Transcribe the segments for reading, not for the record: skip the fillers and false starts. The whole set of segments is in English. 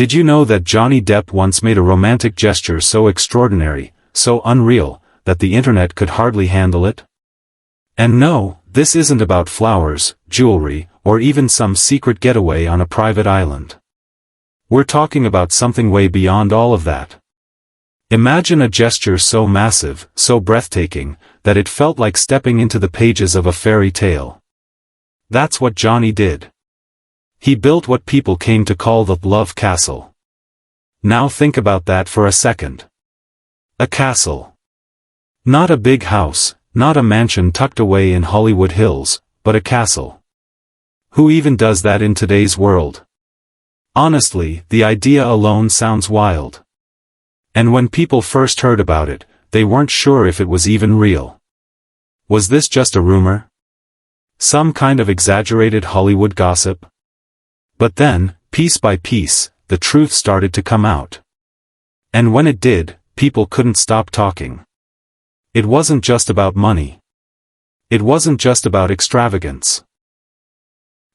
Did you know that Johnny Depp once made a romantic gesture so extraordinary, so unreal, that the internet could hardly handle it? And no, this isn't about flowers, jewelry, or even some secret getaway on a private island. We're talking about something way beyond all of that. Imagine a gesture so massive, so breathtaking, that it felt like stepping into the pages of a fairy tale. That's what Johnny did. He built what people came to call the Love Castle. Now think about that for a second. A castle. Not a big house, not a mansion tucked away in Hollywood Hills, but a castle. Who even does that in today's world? Honestly, the idea alone sounds wild. And when people first heard about it, they weren't sure if it was even real. Was this just a rumor? Some kind of exaggerated Hollywood gossip? But then, piece by piece, the truth started to come out. And when it did, people couldn't stop talking. It wasn't just about money. It wasn't just about extravagance.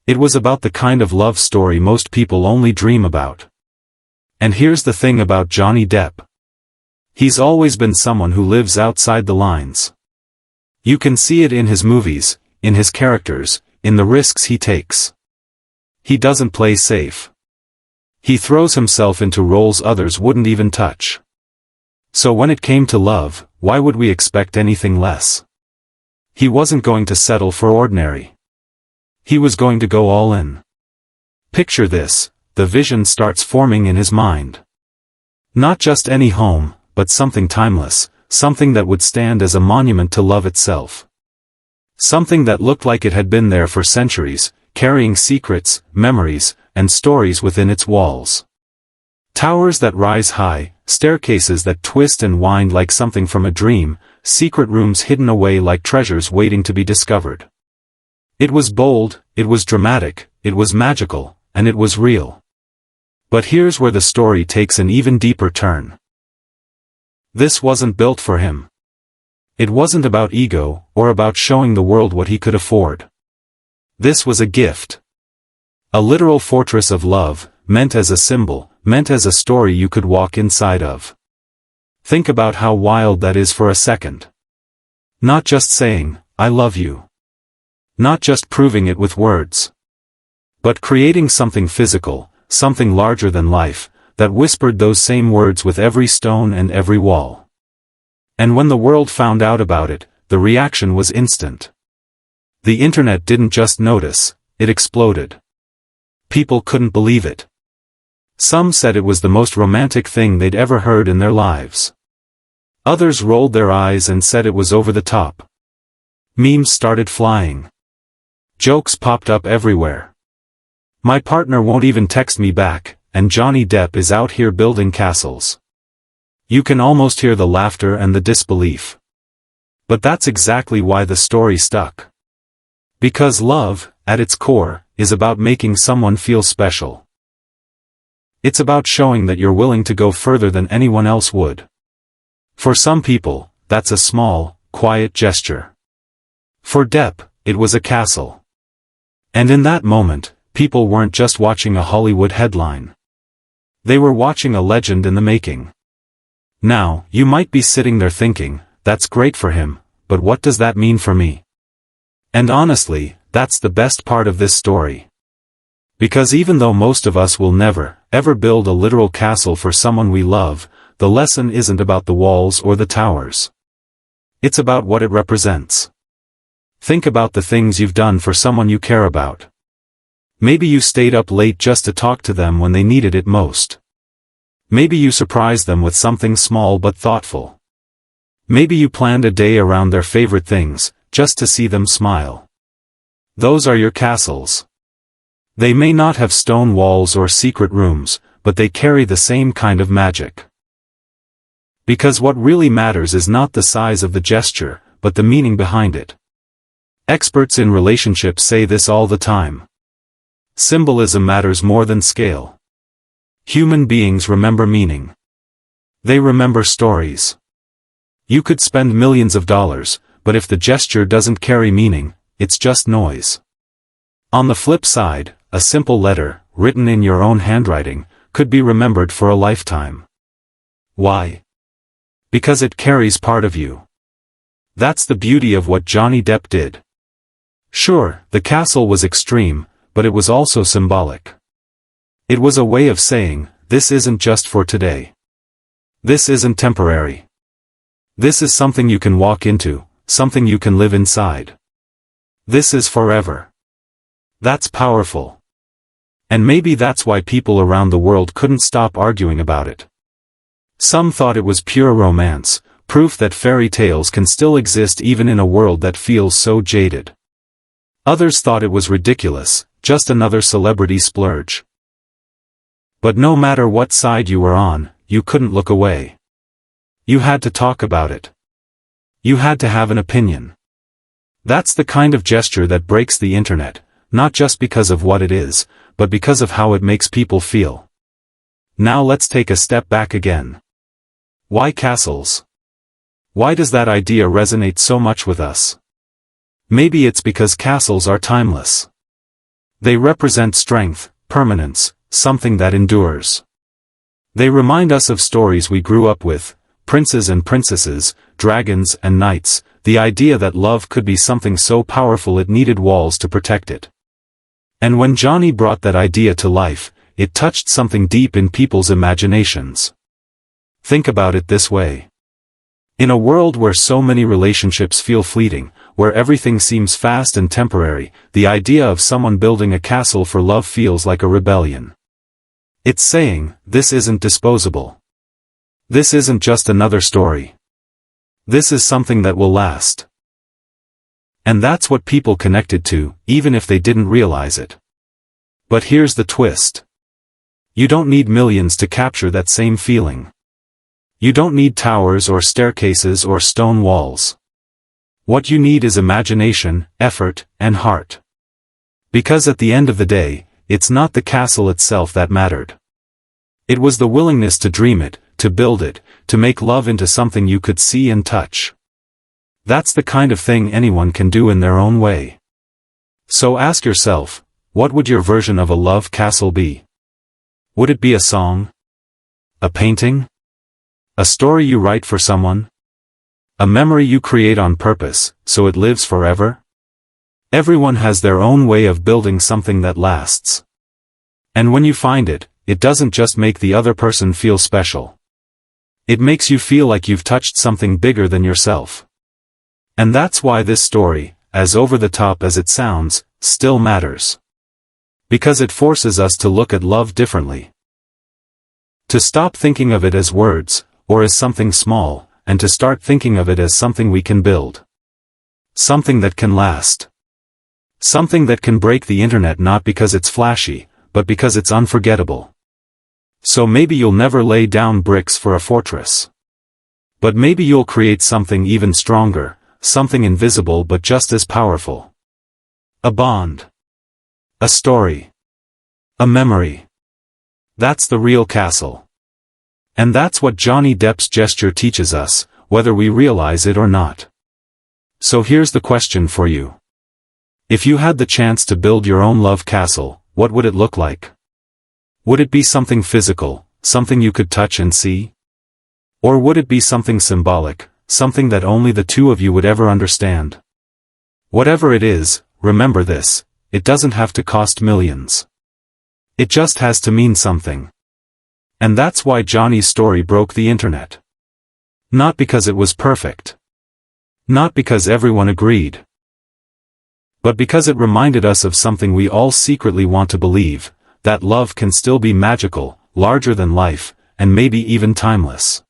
It was about the kind of love story most people only dream about. And here's the thing about Johnny Depp. He's always been someone who lives outside the lines. You can see it in his movies, in his characters, in the risks he takes. He doesn't play safe. He throws himself into roles others wouldn't even touch. So when it came to love, why would we expect anything less? He wasn't going to settle for ordinary. He was going to go all in. Picture this, the vision starts forming in his mind. Not just any home, but something timeless, something that would stand as a monument to love itself. Something that looked like it had been there for centuries, carrying secrets, memories, and stories within its walls. Towers that rise high, staircases that twist and wind like something from a dream, secret rooms hidden away like treasures waiting to be discovered. It was bold, it was dramatic, it was magical, and it was real. But here's where the story takes an even deeper turn. This wasn't built for him. It wasn't about ego, or about showing the world what he could afford. This was a gift. A literal fortress of love, meant as a symbol, meant as a story you could walk inside of. Think about how wild that is for a second. Not just saying, "I love you." Not just proving it with words. But creating something physical, something larger than life, that whispered those same words with every stone and every wall. And when the world found out about it, the reaction was instant. The internet didn't just notice, it exploded. People couldn't believe it. Some said it was the most romantic thing they'd ever heard in their lives. Others rolled their eyes and said it was over the top. Memes started flying. Jokes popped up everywhere. My partner won't even text me back, and Johnny Depp is out here building castles. You can almost hear the laughter and the disbelief. But that's exactly why the story stuck. Because love, at its core, is about making someone feel special. It's about showing that you're willing to go further than anyone else would. For some people, that's a small, quiet gesture. For Depp, it was a castle. And in that moment, people weren't just watching a Hollywood headline. They were watching a legend in the making. Now, you might be sitting there thinking, that's great for him, but what does that mean for me? And honestly, that's the best part of this story. Because even though most of us will never, ever build a literal castle for someone we love, the lesson isn't about the walls or the towers. It's about what it represents. Think about the things you've done for someone you care about. Maybe you stayed up late just to talk to them when they needed it most. Maybe you surprised them with something small but thoughtful. Maybe you planned a day around their favorite things, just to see them smile. Those are your castles. They may not have stone walls or secret rooms, but they carry the same kind of magic. Because what really matters is not the size of the gesture, but the meaning behind it. Experts in relationships say this all the time. Symbolism matters more than scale. Human beings remember meaning. They remember stories. You could spend millions of dollars, but if the gesture doesn't carry meaning, it's just noise. On the flip side, a simple letter, written in your own handwriting, could be remembered for a lifetime. Why? Because it carries part of you. That's the beauty of what Johnny Depp did. Sure, the castle was extreme, but it was also symbolic. It was a way of saying, this isn't just for today. This isn't temporary. This is something you can walk into, something you can live inside. This is forever. That's powerful. And maybe that's why people around the world couldn't stop arguing about it. Some thought it was pure romance, proof that fairy tales can still exist even in a world that feels so jaded. Others thought it was ridiculous, just another celebrity splurge. But no matter what side you were on, you couldn't look away. You had to talk about it. You had to have an opinion. That's the kind of gesture that breaks the internet, not just because of what it is, but because of how it makes people feel. Now let's take a step back again. Why castles? Why does that idea resonate so much with us? Maybe it's because castles are timeless. They represent strength, permanence, something that endures. They remind us of stories we grew up with, princes and princesses, dragons and knights, the idea that love could be something so powerful it needed walls to protect it. And when Johnny brought that idea to life, it touched something deep in people's imaginations. Think about it this way. In a world where so many relationships feel fleeting, where everything seems fast and temporary, the idea of someone building a castle for love feels like a rebellion. It's saying, this isn't disposable. This isn't just another story. This is something that will last. And that's what people connected to, even if they didn't realize it. But here's the twist. You don't need millions to capture that same feeling. You don't need towers or staircases or stone walls. What you need is imagination, effort, and heart. Because at the end of the day, it's not the castle itself that mattered. It was the willingness to dream it, to build it, to make love into something you could see and touch. That's the kind of thing anyone can do in their own way. So ask yourself, what would your version of a love castle be? Would it be a song? A painting? A story you write for someone? A memory you create on purpose, so it lives forever? Everyone has their own way of building something that lasts. And when you find it, it doesn't just make the other person feel special. It makes you feel like you've touched something bigger than yourself. And that's why this story, as over the top as it sounds, still matters. Because it forces us to look at love differently. To stop thinking of it as words, or as something small, and to start thinking of it as something we can build. Something that can last. Something that can break the internet not because it's flashy, but because it's unforgettable. So maybe you'll never lay down bricks for a fortress. But maybe you'll create something even stronger, something invisible but just as powerful. A bond. A story. A memory. That's the real castle. And that's what Johnny Depp's gesture teaches us, whether we realize it or not. So here's the question for you. If you had the chance to build your own love castle, what would it look like? Would it be something physical, something you could touch and see? Or would it be something symbolic, something that only the two of you would ever understand? Whatever it is, remember this, it doesn't have to cost millions. It just has to mean something. And that's why Johnny's story broke the internet. Not because it was perfect. Not because everyone agreed. But because it reminded us of something we all secretly want to believe, that love can still be magical, larger than life, and maybe even timeless.